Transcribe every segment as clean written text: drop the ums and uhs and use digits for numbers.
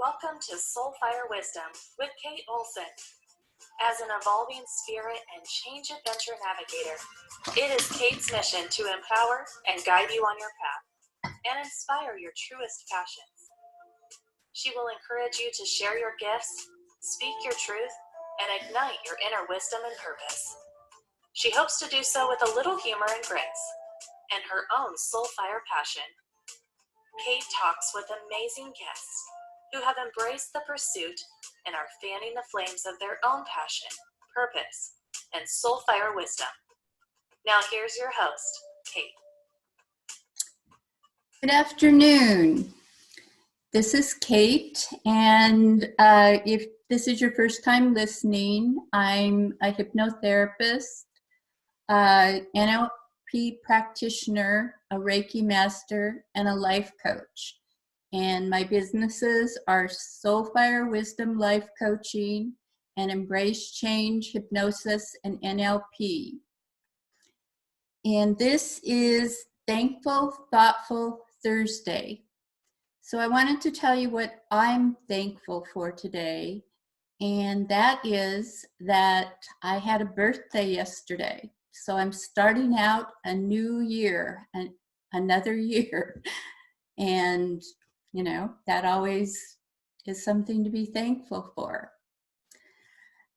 Welcome to Soulfire Wisdom with Kate Olson. As an evolving spirit and change adventure navigator, it is Kate's mission to empower and guide you on your path and inspire your truest passions. She will encourage you to share your gifts, speak your truth, and ignite your inner wisdom and purpose. She hopes to do so with a little humor and grace and her own soulfire passion. Kate talks with amazing guests who have embraced the pursuit and are fanning the flames of their own passion, purpose, and soulfire wisdom. Now here's your host, Kate. Good afternoon. This is Kate, and if this is your first time listening, I'm a hypnotherapist, NLP practitioner, a Reiki master, and a life coach. And my businesses are Soulfire Wisdom Life Coaching and Embrace Change Hypnosis and NLP. And this is Thankful, Thoughtful Thursday. So I wanted to tell you what I'm thankful for today, and that is that I had a birthday yesterday. So I'm starting out a new year, another year. And you know, that always is something to be thankful for.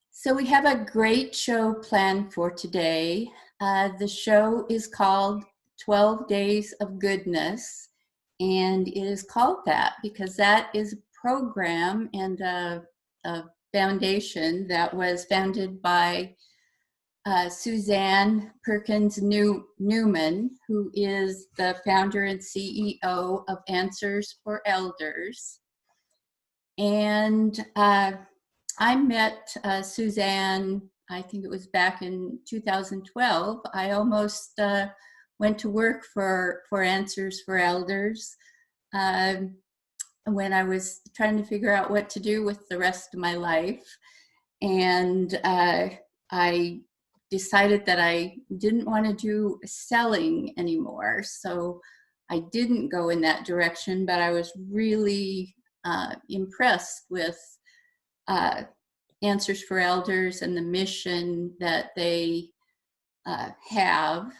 So we have a great show planned for today. The show is called 12 Days of Goodness, and it is called that because that is a program and a foundation that was founded by Suzanne Perkins Newman, who is the founder and CEO of Answers for Elders. And I met Suzanne, I think it was back in 2012. I almost went to work for Answers for Elders when I was trying to figure out what to do with the rest of my life. And I decided that I didn't want to do selling anymore. So I didn't go in that direction, but I was really impressed with Answers for Elders and the mission that they have.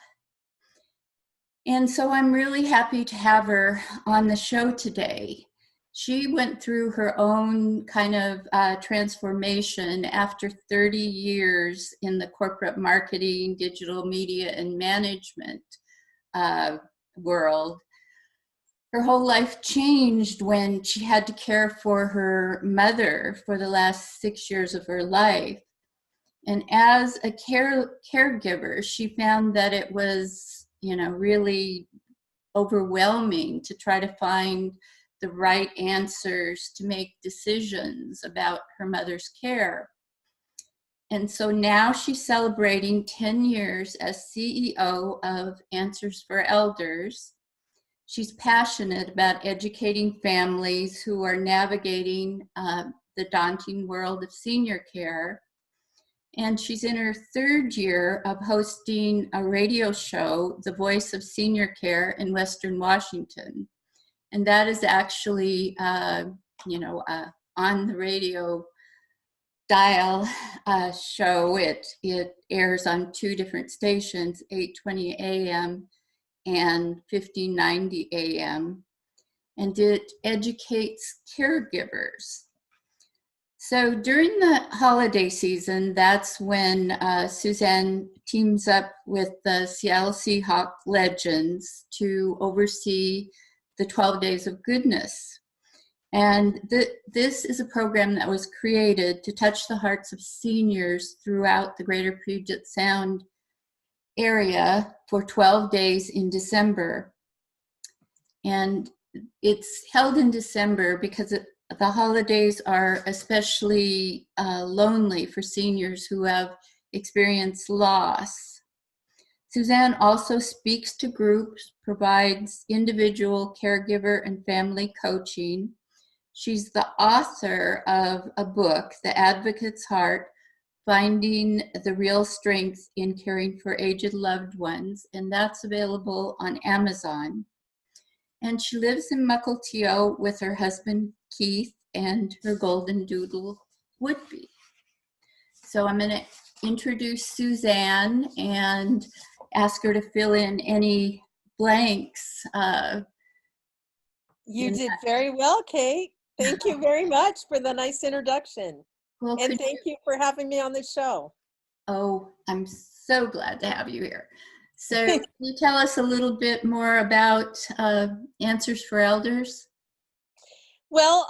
And so I'm really happy to have her on the show today. She went through her own kind of transformation after 30 years in the corporate marketing, digital media, and management world. Her whole life changed when she had to care for her mother for the last 6 years of her life. And as a caregiver, she found that it was, really overwhelming to try to find the right answers to make decisions about her mother's care. And so now she's celebrating 10 years as CEO of Answers for Elders. She's passionate about educating families who are navigating the daunting world of senior care. And she's in her third year of hosting a radio show, The Voice of Senior Care in Western Washington. And that is actually, on the radio dial show. It airs on two different stations, 820 AM and 1590 AM. And it educates caregivers. So during the holiday season, that's when Suzanne teams up with the Seattle Seahawks Legends to oversee the 12 Days of Goodness. And this is a program that was created to touch the hearts of seniors throughout the greater Puget Sound area for 12 days in December. And it's held in December because the holidays are especially lonely for seniors who have experienced loss. Suzanne also speaks to groups, provides individual caregiver and family coaching. She's the author of a book, The Advocate's Heart, Finding the Real Strength in Caring for Aged Loved Ones, and that's available on Amazon. And she lives in Mukilteo with her husband, Keith, and her golden doodle would be. So I'm going to introduce Suzanne and ask her to fill in any blanks. You did very well, Kate. Thank you very much for the nice introduction. Well, And thank you for having me on the show. Oh, I'm so glad to have you here. So can you tell us a little bit more about Answers for Elders? Well,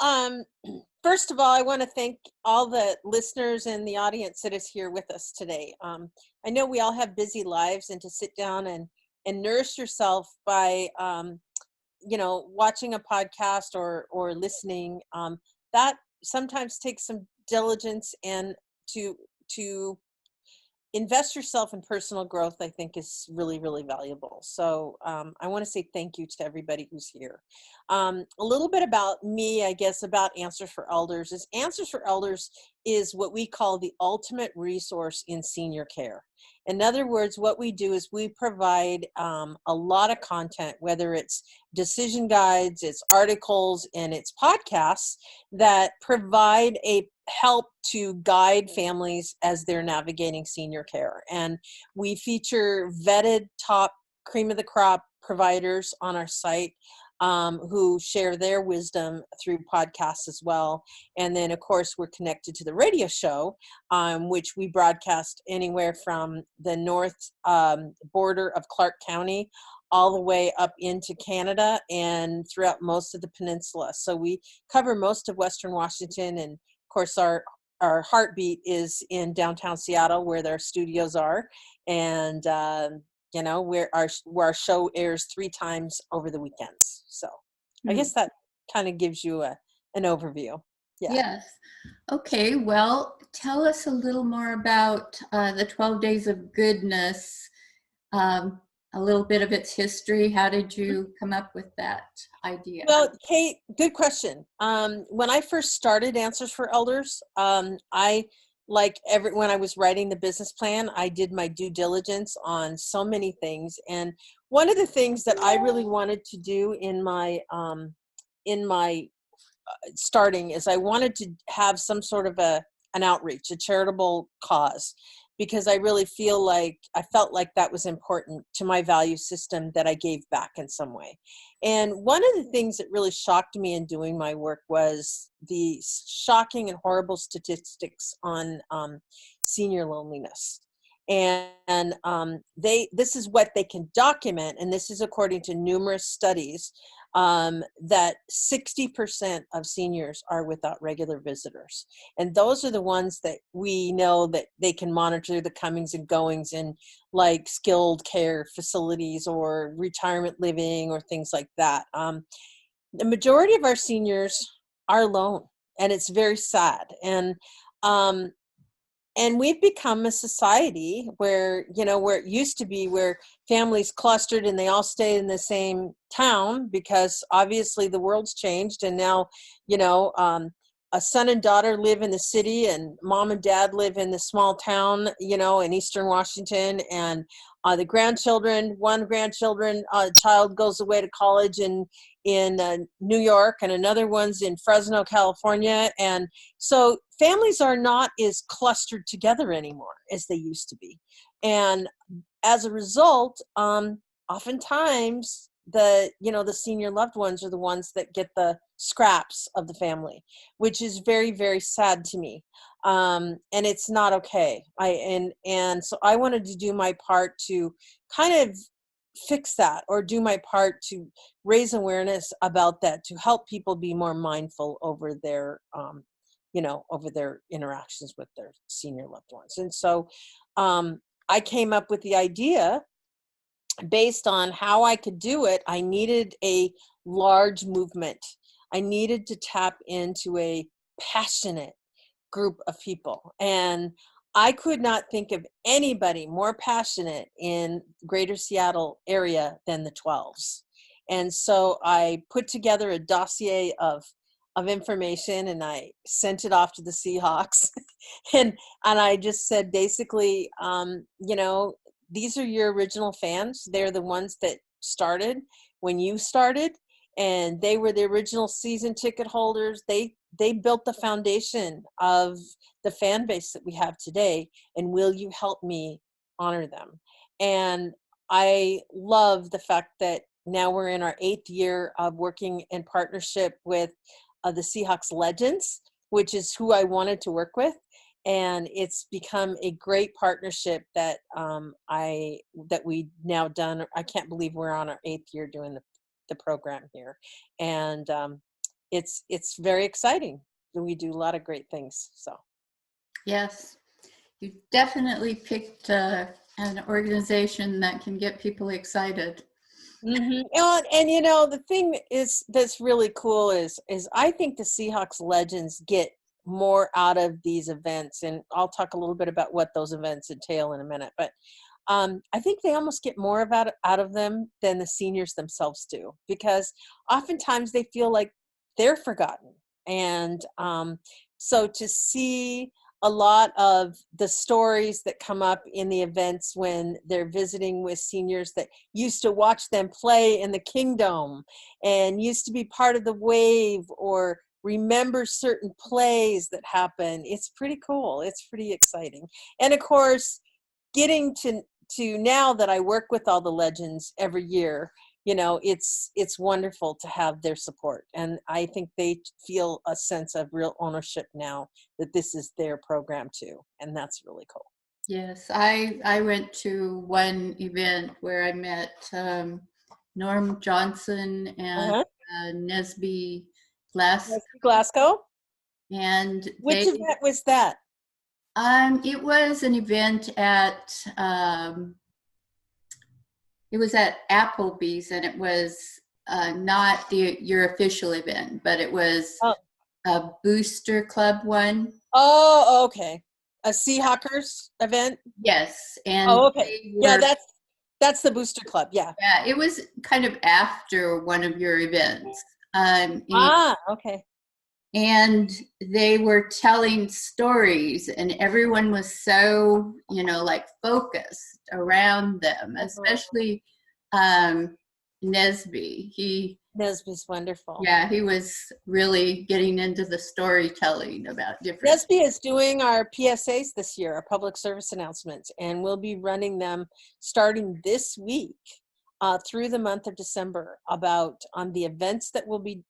first of all, I want to thank all the listeners and the audience that is here with us today. I know we all have busy lives, and to sit down and nourish yourself by watching a podcast or listening, that sometimes takes some diligence, and to invest yourself in personal growth, I think, is really, really valuable. So I want to say thank you to everybody who's here. A little bit about me, I guess, about Answers for Elders is Answers for Elders is what we call the ultimate resource in senior care. In other words, what we do is we provide a lot of content, whether it's decision guides, it's articles, and it's podcasts that provide a help to guide families as they're navigating senior care. And we feature vetted top cream of the crop providers on our site who share their wisdom through podcasts as well. And then, of course, we're connected to the radio show, which we broadcast anywhere from the north border of Clark County all the way up into Canada and throughout most of the peninsula. So we cover most of Western Washington, and of course our heartbeat is in downtown Seattle, where their studios are, and where our show airs 3 times over the weekends. So I guess that kind of gives you an overview. Yeah. Yes. Okay, well, tell us a little more about the 12 Days of Goodness, a little bit of its history. How did you come up with that idea? Well, Kate, good question. When I first started Answers for Elders, when I was writing the business plan, I did my due diligence on so many things. And one of the things that I really wanted to do in my starting is I wanted to have some sort of an outreach, a charitable cause, because I really felt like that was important to my value system, that I gave back in some way. And one of the things that really shocked me in doing my work was the shocking and horrible statistics on senior loneliness. And this is what they can document, and this is according to numerous studies, that 60% of seniors are without regular visitors. And those are the ones that we know that they can monitor the comings and goings in, like skilled care facilities or retirement living or things like that. The majority of our seniors are alone, and it's very sad. And we've become a society where it used to be where families clustered and they all stayed in the same town, because obviously the world's changed. And now, a son and daughter live in the city, and mom and dad live in the small town, in Eastern Washington. And the child goes away to college in New York, and another one's in Fresno, California. And so families are not as clustered together anymore as they used to be. And as a result, oftentimes the senior loved ones are the ones that get the scraps of the family, which is very, very sad to me. And it's not okay. So I wanted to do my part to kind of fix that, or do my part to raise awareness about that, to help people be more mindful over their over their interactions with their senior loved ones. And so I came up with the idea based on how I could do it. I needed a large movement. I needed to tap into a passionate group of people. And I could not think of anybody more passionate in greater Seattle area than the 12s. And so I put together a dossier of information, and I sent it off to the Seahawks. and I just said, basically, these are your original fans. They're the ones that started when you started, and they were the original season ticket holders. They they built the foundation of the fan base that we have today, and will you help me honor them? And I love the fact that now we're in our 8th year of working in partnership with the Seahawks Legends, which is who I wanted to work with. And it's become a great partnership that that we now done. I can't believe we're on our 8th year doing the program here, and it's very exciting. We do a lot of great things. So Yes, you definitely picked an organization that can get people excited. mm-hmm. And you know, the thing is that's really cool is I think the Seahawks Legends get more out of these events, and I'll talk a little bit about what those events entail in a minute. But I think they almost get more out of them than the seniors themselves do, because oftentimes they feel like they're forgotten. And so to see a lot of the stories that come up in the events when they're visiting with seniors that used to watch them play in the Kingdom and used to be part of the Wave or remember certain plays that happen, it's pretty cool. It's pretty exciting. And of course, getting to now that I work with all the legends every year, you know, it's wonderful to have their support. And I think they feel a sense of real ownership now that this is their program too. And that's really cool. Yes, I went to one event where I met Norm Johnson and Uh-huh. Nesby Glass, Glasgow. and Which they event was that? it was an event at it was at Applebee's, and it was not your official event, but it was Oh, a booster club one. oh, okay. A Seahawkers event. Yes, and Oh, okay. they Yeah, were, that's the booster club. Yeah. yeah, it was kind of after one of your events. Ah, okay. And they were telling stories, and everyone was so, you know, like focused around them, especially Nesby. Nesby's wonderful. Yeah, he was really getting into the storytelling about different. Nesby is doing our PSAs this year, our public service announcements, and we'll be running them starting this week through the month of December about the events that we'll be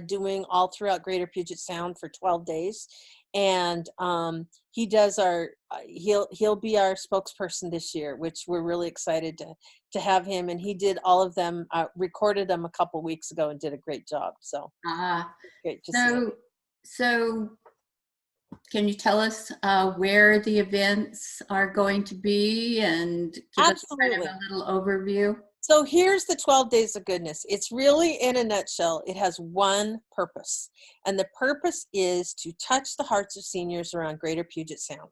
doing all throughout Greater Puget Sound for 12 days. And he does our he'll be our spokesperson this year, which we're really excited to have him. And he did all of them, recorded them a couple weeks ago and did a great job. So great to see him. So can you tell us where the events are going to be and give us kind of a little overview? So here's the 12 Days of Goodness. It's really, in a nutshell, it has one purpose. And the purpose is to touch the hearts of seniors around Greater Puget Sound.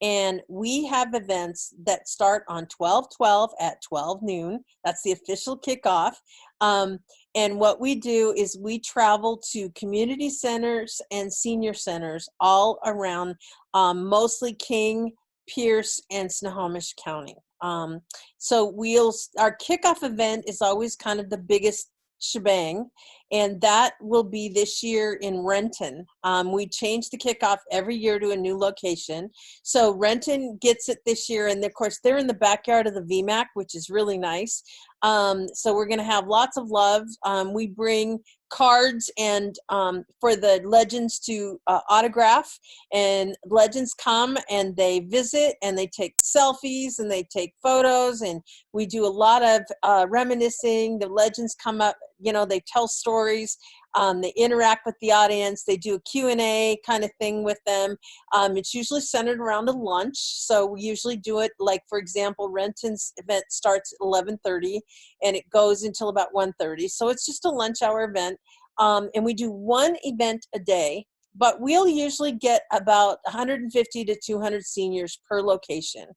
And we have events that start on 12/12 at 12 noon. That's the official kickoff. And what we do is we travel to community centers and senior centers all around, mostly King, Pierce, and Snohomish County. So our kickoff event is always kind of the biggest shebang, and that will be this year in Renton. We change the kickoff every year to a new location. So Renton gets it this year, and of course they're in the backyard of the VMAC, which is really nice. So we're going to have lots of love. We bring cards and for the legends to autograph, and legends come and they visit and they take selfies and they take photos, and we do a lot of reminiscing. The legends come up, you know, they tell stories, they interact with the audience, they do a Q&A kind of thing with them. It's usually centered around a lunch, so we usually do it, like, for example, Renton's event starts at 11:30 and it goes until about 1:30, so it's just a lunch hour event. And we do one event a day, but we'll usually get about 150 to 200 seniors per location.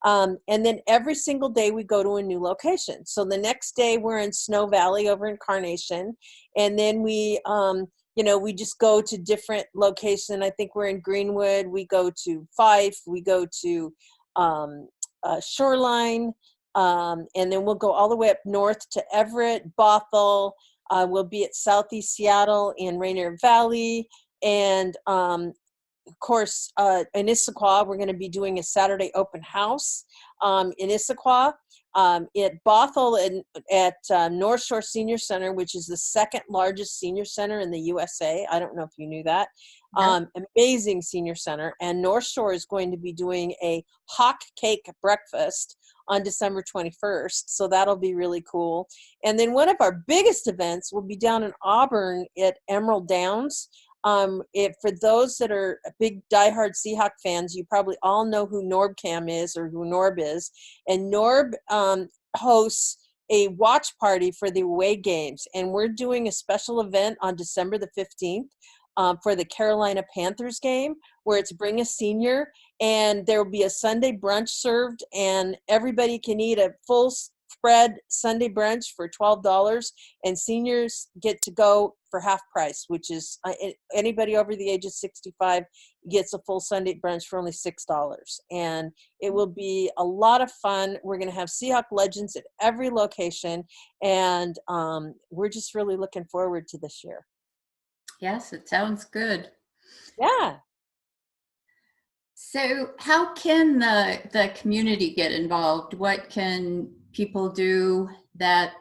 And then every single day we go to a new location. So the next day we're in Snow Valley over in Carnation. And then we, you know, we just go to different locations. I think we're in Greenwood. We go to Fife. We go to Shoreline. And then we'll go all the way up north to Everett, Bothell. We'll be at Southeast Seattle in Rainier Valley. And of course, in Issaquah, we're going to be doing a Saturday open house in Issaquah, at Bothell, and at North Shore Senior Center, which is the second largest senior center in the USA. I don't know if you knew that. No. Amazing senior center. And North Shore is going to be doing a hot cake breakfast on December 21st. So that'll be really cool. And then one of our biggest events will be down in Auburn at Emerald Downs. For those that are big diehard Seahawk fans, you probably all know who NorbCam is, or who Norb is. And Norb hosts a watch party for the away games. And we're doing a special event on December the 15th for the Carolina Panthers game, where it's Bring a Senior. And there will be a Sunday brunch served, and everybody can eat a full spread Sunday brunch for $12, and seniors get to go for half price, which is anybody over the age of 65 gets a full Sunday brunch for only $6. And it will be a lot of fun. We're going to have Seahawk legends at every location, and we're just really looking forward to this year. Yes, it sounds good. Yeah. So how can the community get involved? What can people do that,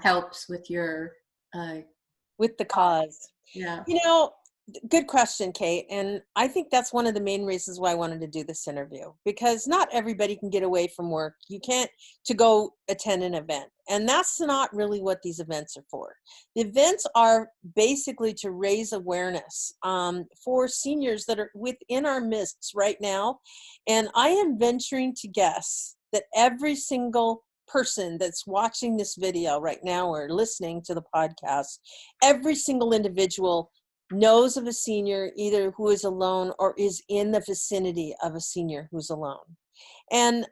helps with your, With the cause. yeah. Good question, Kate. And I think that's one of the main reasons why I wanted to do this interview, because not everybody can get away from work. You can't to go attend an event. And that's not really what these events are for. The events are basically to raise awareness for seniors that are within our midst right now. And I am venturing to guess that every single person that's watching this video right now or listening to the podcast, every single individual knows of a senior either who is alone or is in the vicinity of a senior who's alone. And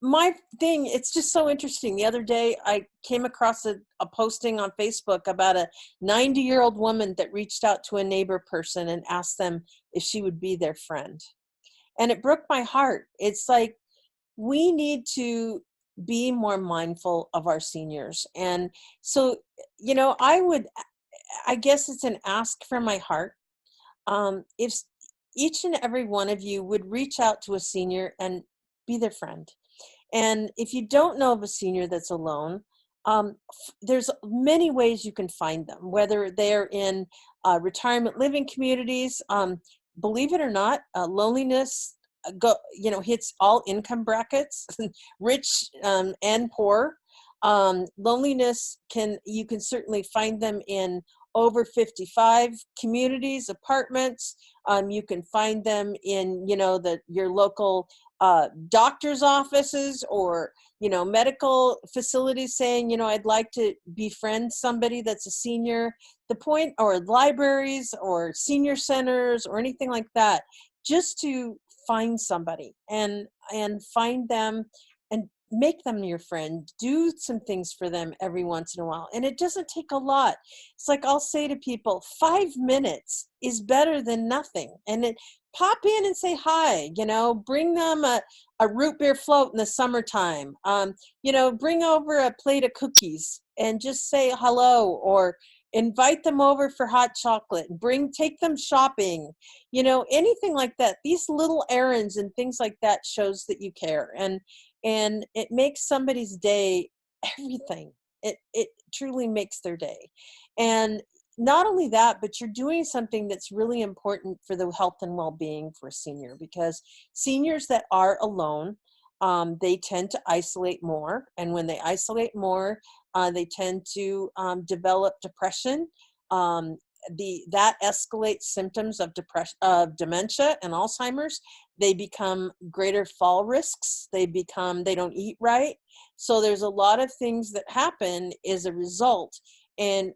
my thing, it's just so interesting. The other day I came across a posting on Facebook about a 90-year-old woman that reached out to a neighbor person and asked them if she would be their friend. And it broke my heart. It's like, we need to be more mindful of our seniors. And so, I guess it's an ask from my heart. If each and every one of you would reach out to a senior and be their friend. And if you don't know of a senior that's alone, there's many ways you can find them, whether they're in retirement living communities. Believe it or not, loneliness hits all income brackets, rich and poor. Loneliness you can certainly find them in over 55 communities, apartments. You can find them in, your local doctor's offices, or, medical facilities saying, I'd like to befriend somebody that's a senior. The point, or libraries or senior centers or anything like that, just to find somebody and find them and make them your friend. Do some things for them every once in a while. And it doesn't take a lot. It's like, I'll say to people, 5 minutes is better than nothing. And pop in and say hi, bring them a root beer float in the summertime. Bring over a plate of cookies and just say hello, or invite them over for hot chocolate, take them shopping, anything like that. These little errands and things like that shows that you care. And it makes somebody's day everything. It truly makes their day. And not only that, but you're doing something that's really important for the health and well-being for a senior, because seniors that are alone, they tend to isolate more. And when they isolate more, they tend to develop depression. That escalates symptoms of dementia and Alzheimer's. They become greater fall risks. They don't eat right. So there's a lot of things that happen as a result. And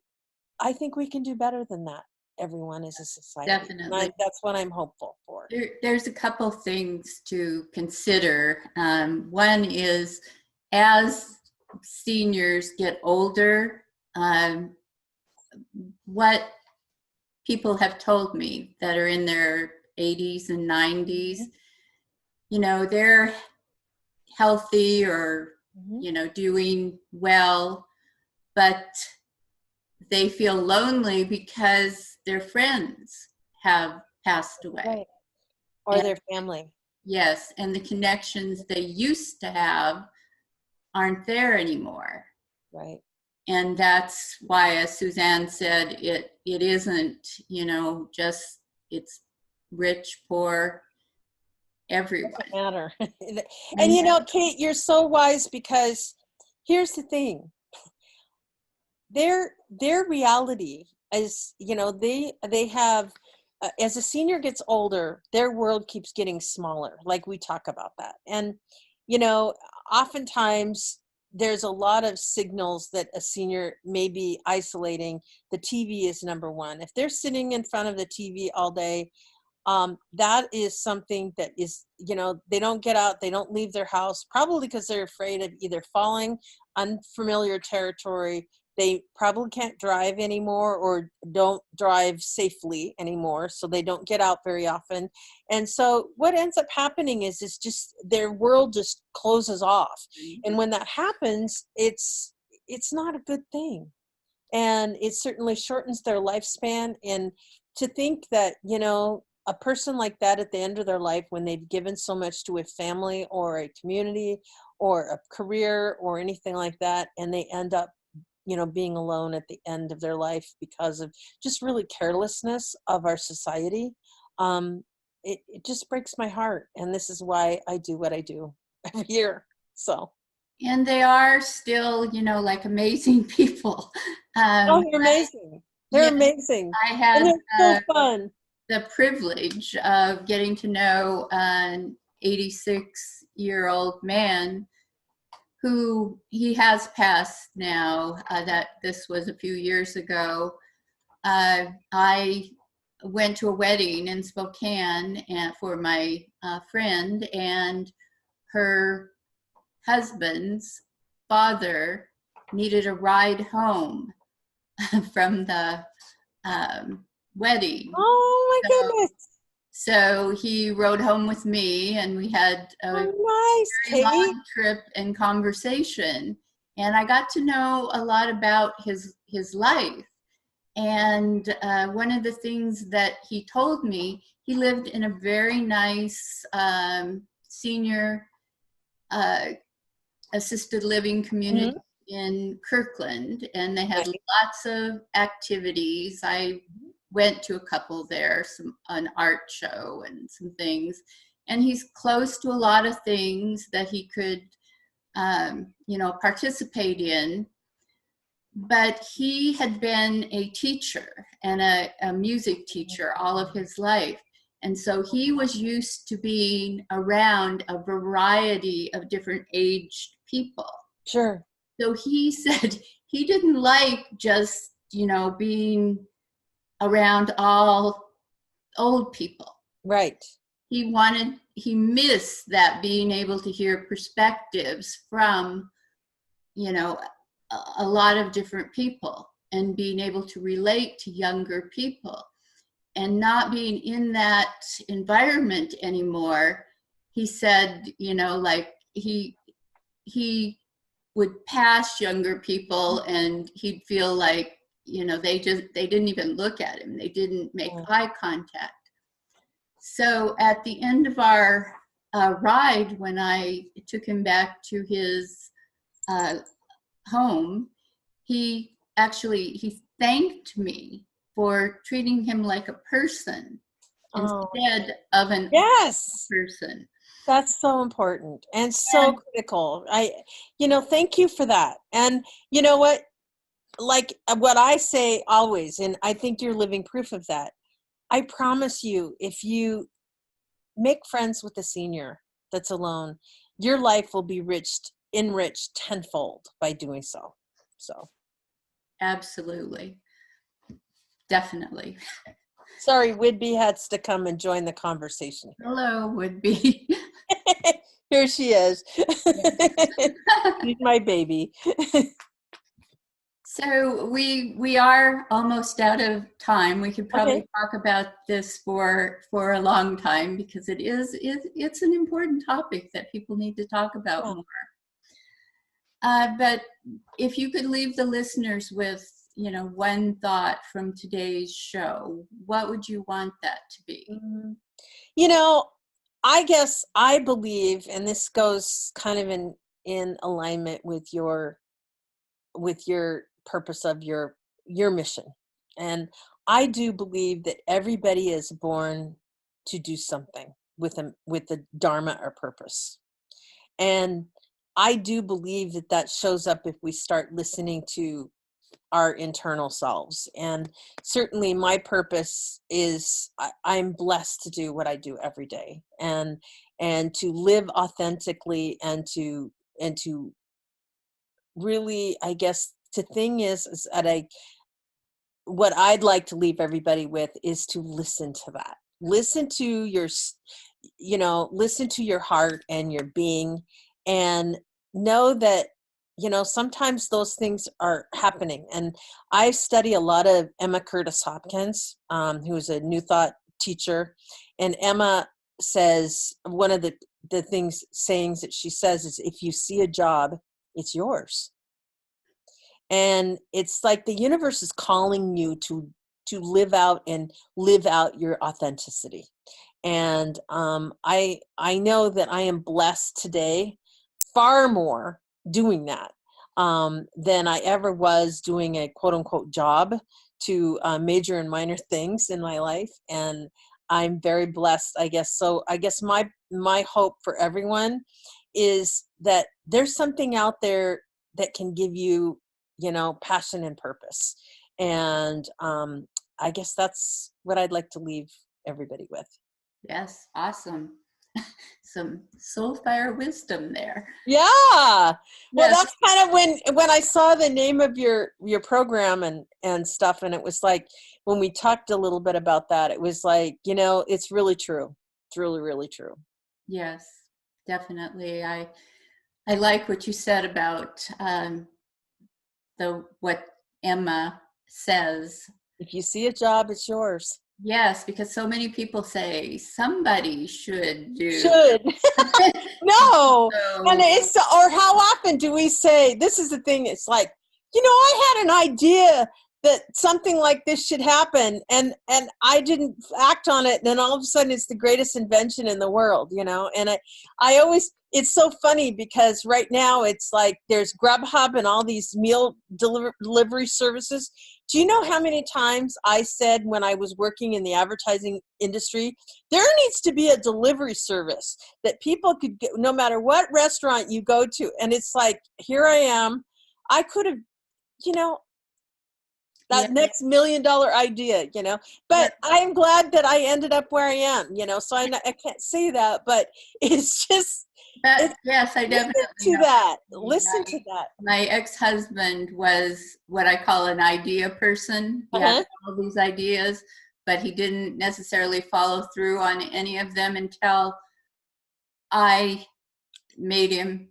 I think we can do better than that, everyone, as a society. Definitely. That's what I'm hopeful for. There's a couple things to consider. One is, as seniors get older, what people have told me that are in their 80s and 90s, they're healthy or, doing well, but they feel lonely because their friends have passed away. Right. Or And- their family. Yes, and the connections they used to have aren't there anymore. Right. And that's why, as Suzanne said, it isn't, just it's rich, poor, everyone. Doesn't matter. And Kate, you're so wise, because here's the thing. Their reality is, they have, as a senior gets older, their world keeps getting smaller, like we talk about that. And, oftentimes there's a lot of signals that a senior may be isolating. The TV is number one. If they're sitting in front of the TV all day, that is something that is, they don't get out, they don't leave their house, probably because they're afraid of either falling unfamiliar territory. They probably can't drive anymore, or don't drive safely anymore, so they don't get out very often. And so what ends up happening is just their world just closes off. And when that happens, it's not a good thing. And it certainly shortens their lifespan. And to think that, a person like that at the end of their life, when they've given so much to a family or a community or a career or anything like that, and they end up, being alone at the end of their life because of just really carelessness of our society, it just breaks my heart. And this is why I do what I do every year. So. And they are still, like amazing people. Oh, they're amazing. They're amazing. I had and they're so fun. The privilege of getting to know an 86-year-old man who he has passed now. That this was a few years ago. I went to a wedding in Spokane for my friend, and her husband's father needed a ride home from the wedding. Oh my goodness. So he rode home with me, and we had a nice, very long trip and conversation. And I got to know a lot about his life. And one of the things that he told me, he lived in a very nice senior assisted living community in Kirkland, and they had lots of activities. I went to a couple there, an art show and some things, and he's close to a lot of things that he could participate in. But he had been a teacher and a music teacher all of his life. And so he was used to being around a variety of different aged people. Sure. So he said he didn't like just, being around all old people. Right. He missed that, being able to hear perspectives from, a lot of different people, and being able to relate to younger people, and not being in that environment anymore. He said, like he would pass younger people, and he'd feel like, they didn't even look at him. They didn't make eye contact. So at the end of our ride, when I took him back to his home, he thanked me for treating him like a person instead of an person. That's so important and so critical. Thank you for that. And you know what? Like what I say always, and I think you're living proof of that. I promise you, if you make friends with a senior that's alone, your life will be enriched tenfold by doing so. So. Absolutely. Definitely. Sorry, Whidbey has to come and join the conversation. Hello, Whidbey. Here she is. She's my baby. So we are almost out of time. We could probably talk about this for a long time, because it's an important topic that people need to talk about more. But if you could leave the listeners with one thought from today's show, what would you want that to be? Mhm. I guess I believe, and this goes kind of in alignment with your purpose of your mission. And I do believe that everybody is born to do something with a dharma or purpose. And I do believe that that shows up if we start listening to our internal selves. And certainly my purpose is I'm blessed to do what I do every day, and to live authentically, and to really, I guess the thing is that what I'd like to leave everybody with is to listen to that. Listen to listen to your heart and your being, and know that, sometimes those things are happening. And I study a lot of Emma Curtis Hopkins, who's a New Thought teacher. And Emma says, one of the sayings that she says is, if you see a job, it's yours. And it's like the universe is calling you to live out your authenticity. And I know that I am blessed today, far more doing that than I ever was doing a quote unquote job to major and minor things in my life. And I'm very blessed, I guess. So I guess my hope for everyone is that there's something out there that can give you, passion and purpose. And I guess that's what I'd like to leave everybody with. Yes, awesome. Some soul fire wisdom there. Yeah. Well, Yes. that's kind of when I saw the name of your program and stuff, and it was like, when we talked a little bit about that, it was like, it's really true. It's really, really true. Yes, definitely. I like what you said about what Emma says. If you see a job, it's yours. Yes, because so many people say somebody should do. Should. No. So, And or how often do we say, this is the thing, it's like, I had an idea that something like this should happen, and I didn't act on it, and then all of a sudden it's the greatest invention in the world, and I always, it's so funny because right now it's like there's Grubhub and all these meal delivery services. Do you know how many times I said when I was working in the advertising industry, there needs to be a delivery service that people could get, no matter what restaurant you go to. And it's like, here I am. I could have, that next $1 million idea, but I'm glad that I ended up where I am, so I can't say that, but it's just, yes, I definitely listen to that. My ex-husband was what I call an idea person. He had all these ideas, but he didn't necessarily follow through on any of them until I made him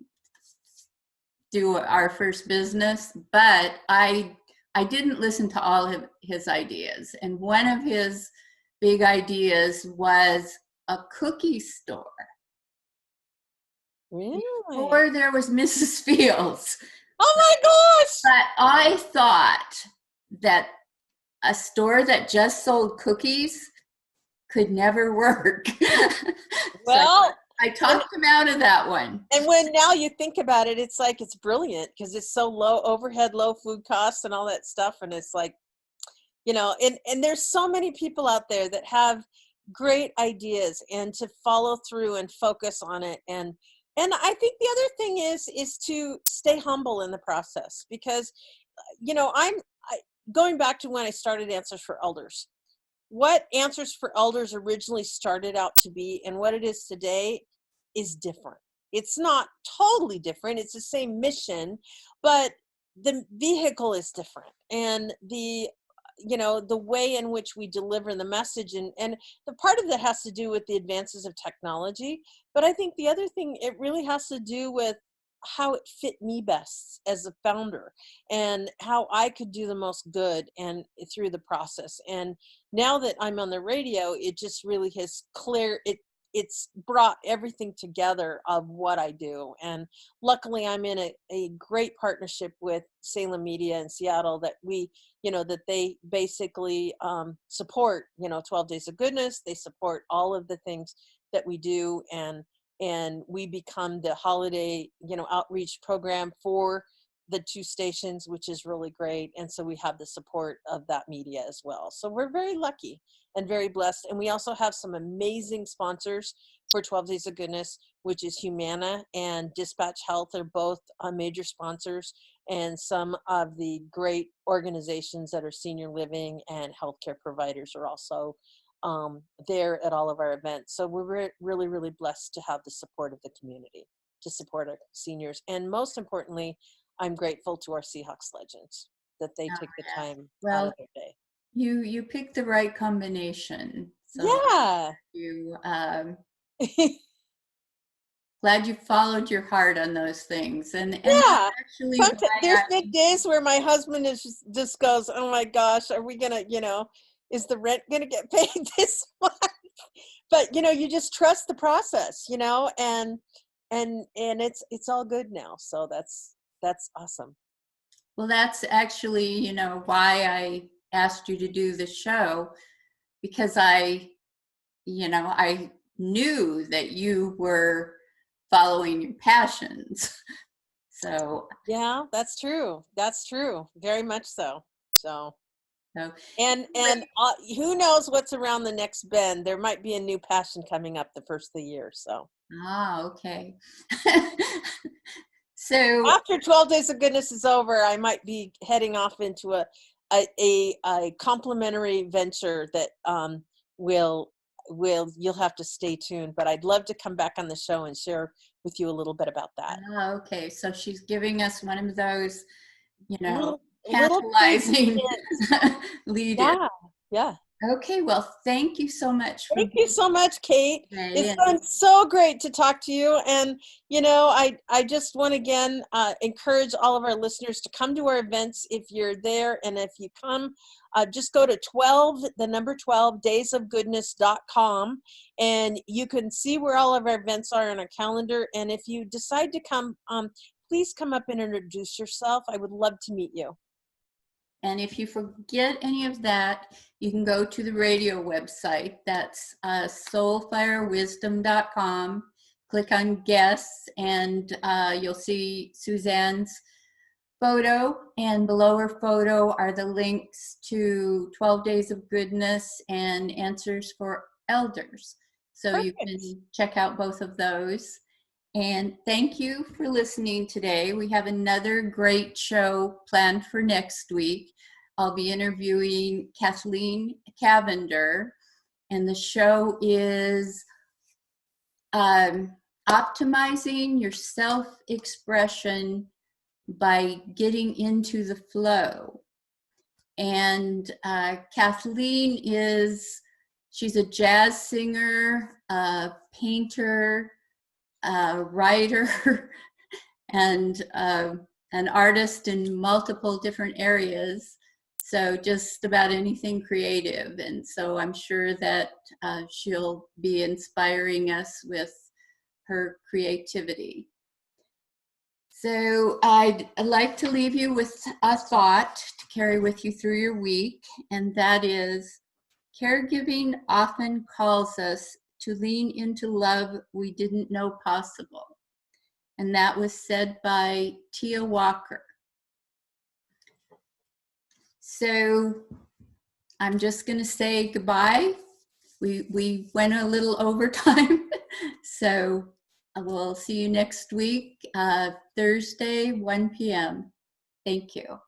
do our first business. But I didn't listen to all of his ideas. And one of his big ideas was a cookie store. Really? Before there was Mrs. Fields. Oh my gosh! But I thought that a store that just sold cookies could never work. Well, so I talked him out of that one. And when now you think about it, it's like, it's brilliant because it's so low overhead, low food costs and all that stuff. And it's like, and there's so many people out there that have great ideas, and to follow through and focus on it. And I think the other thing is to stay humble in the process, because, going back to when I started Answers for Elders, what Answers for Elders originally started out to be and what it is today is different. It's not totally different. It's the same mission, but the vehicle is different. And the way in which we deliver the message, and the part of that has to do with the advances of technology. But I think the other thing, it really has to do with how it fit me best as a founder, and how I could do the most good and through the process. And now that I'm on the radio, it just really has it's brought everything together of what I do. And luckily I'm in a great partnership with Salem Media in Seattle that we, that they basically support, 12 Days of Goodness. They support all of the things that we do. And we become the holiday, outreach program for the two stations, which is really great. And so we have the support of that media as well. So we're very lucky and very blessed. And we also have some amazing sponsors for 12 Days of Goodness, which is Humana and Dispatch Health are both major sponsors, and some of the great organizations that are senior living and healthcare providers are also there at all of our events. So we're really, really blessed to have the support of the community to support our seniors. And most importantly, I'm grateful to our Seahawks legends that they take the time out of their day. You picked the right combination. So Yeah. you glad you followed your heart on those things. And yeah, actually there's been days where my husband just goes, "Oh my gosh, are we gonna, is the rent gonna get paid this month?" But you just trust the process, and it's all good now. So that's awesome. Well, that's actually, why I asked you to do the show, because I knew that you were following your passions. So yeah, that's true. That's true. Very much so. So and who knows what's around the next bend? There might be a new passion coming up the first of the year. So okay. So after 12 Days of Goodness is over, I might be heading off into a complementary venture that you'll have to stay tuned. But I'd love to come back on the show and share with you a little bit about that. Okay, so she's giving us one of those, little tantalizing lead in. Yeah. Okay, well, thank you so much. Thank you so much, Kate. It's been so great to talk to you. And, I just want to again encourage all of our listeners to come to our events if you're there. And if you come, just go to 12 daysofgoodness.com, and you can see where all of our events are on our calendar. And if you decide to come, please come up and introduce yourself. I would love to meet you. And if you forget any of that, you can go to the radio website. That's soulfirewisdom.com. Click on guests, and you'll see Suzanne's photo. And below her photo are the links to 12 Days of Goodness and Answers for Elders. So Perfect. You can check out both of those. And thank you for listening today. We have another great show planned for next week. I'll be interviewing Kathleen Cavender, and the show is optimizing your self-expression by getting into the flow. And Kathleen she's a jazz singer, a painter, a writer, and an artist in multiple different areas. So just about anything creative. And so I'm sure that she'll be inspiring us with her creativity. So I'd like to leave you with a thought to carry with you through your week, and that is, caregiving often calls us to lean into love we didn't know possible. And that was said by Tia Walker. So I'm just going to say goodbye. We went a little overtime. So we'll see you next week, Thursday, 1 p.m. Thank you.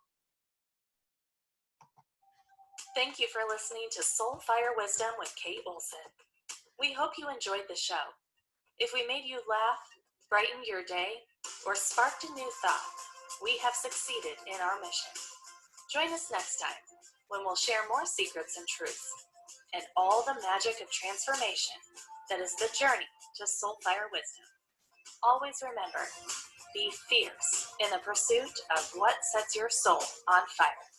Thank you for listening to Soul Fire Wisdom with Kate Olson. We hope you enjoyed the show. If we made you laugh, brightened your day, or sparked a new thought, we have succeeded in our mission. Join us next time when we'll share more secrets and truths and all the magic of transformation that is the journey to Soul Fire Wisdom. Always remember, be fierce in the pursuit of what sets your soul on fire.